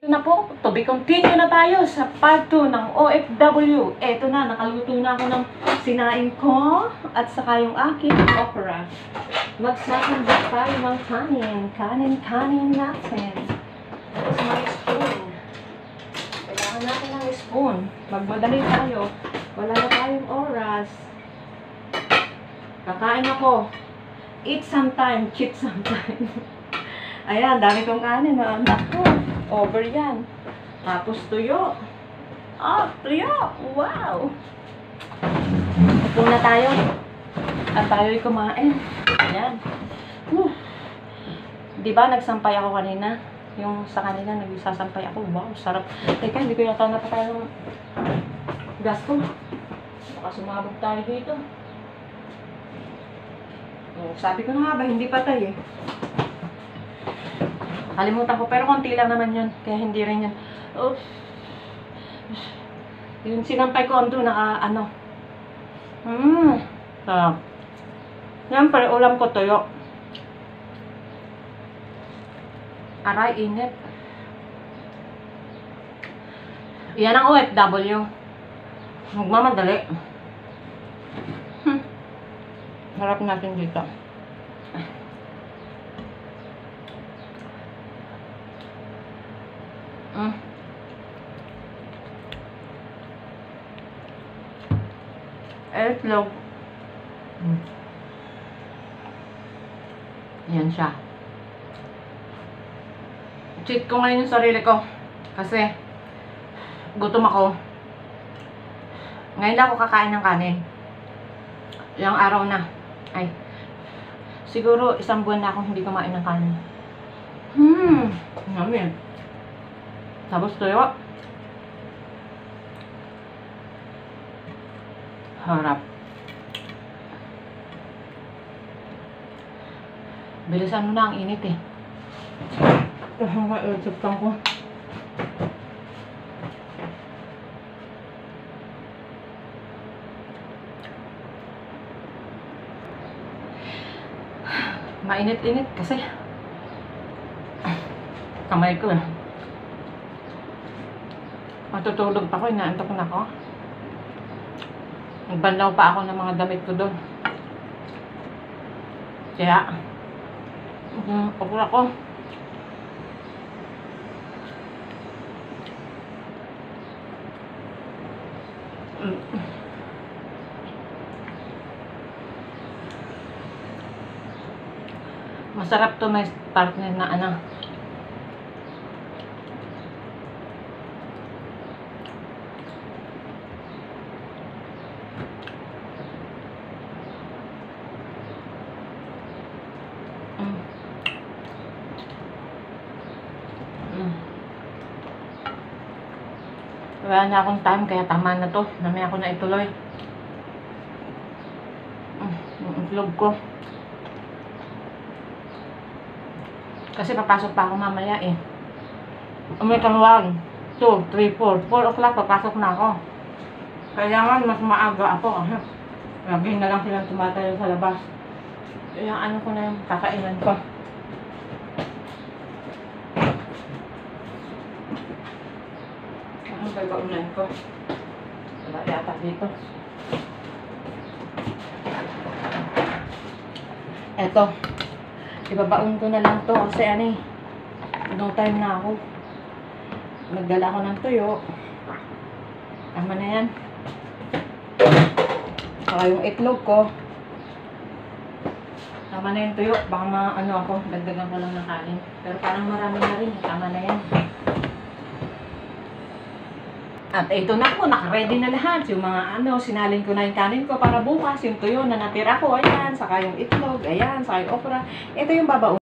Ito na po, to be continue na tayo sa part 2 ng OFW. Eto na, nakaluto na ako ng sinaing ko at saka yung aking okra. Magsasanda tayo ng kanin. Kanin natin. Tapos may spoon. Kailangan natin ng spoon. Magmadali tayo. Wala na tayong oras. Kakain ako. Eat sometime, cheat sometime. Ayan, dami kong kanin. Naku, over yan. Tapos tuyo. Oh, tuyo. Wow. Ito na tayo. At tayo'y kumain. Ayan. Diba, nagsampay ako kanina? Yung sa kanina, nagsasampay ako. Wow, sarap. Teka, hindi ko yata napatay ng gas ko. Baka sumabog tayo dito. Oh, sabi ko na nga ba, hindi patay eh. Kalimutan ko, pero konti lang naman yun. Kaya hindi rin yun. Oh. Yung sinampay ko, ando, ano. Sarap. Yan, pero ulam ko tuyo. Aray, init. Yan ang OFW. Magmamadali. Harap natin dito. Itlog. Yan siya. Cheat ko ngayon yung sarili ko. Kasi gutom ako. Ngayon lang ako kakain ng kanin. Ilang araw na. Ay, siguro isang buwan na akong hindi kumain ng kanin. Yummy. Tapos tuyo. Harap. Bilisan mo na, ang init eh. Sugtang ko. Mainit-init kasi kamay ko eh. Matutulog pa ako, inaantok na ako. Nagbanlaw pa ako ng mga damit ko doon. Kaya okra ko. Masarap to, may partner na ano. Wala na akong time, kaya tama na to. Namaya ako na ituloy. Yung itlog ko. Kasi papasok pa ako mamaya eh. Umikan 1, 2, 3, 4. 4 o'clock papasok na ako. Kailangan mas maaga ako. Lagi na lang silang tumatayo sa labas. Yung ano ko na yung kakainan ko. Ano ba ulan ko? Wala yata dito. Eto. Ibabaon ko na lang to kasi ano eh. No time na ako. Nagdala ako ng tuyo. Tama na yan. Saka yung itlog ko. Tama na yung tuyo. Baka ano ako, dagdagan ko lang ng kanin. Pero parang marami na rin. Tama na yan. At ito na po, naka-ready na lahat. Yung mga ano, sinalin ko na yung kanin ko para bukas. Yung tuyo na natira ko, ayan. Saka yung itlog, ayan. Saka yung okra. Ito yung babaon.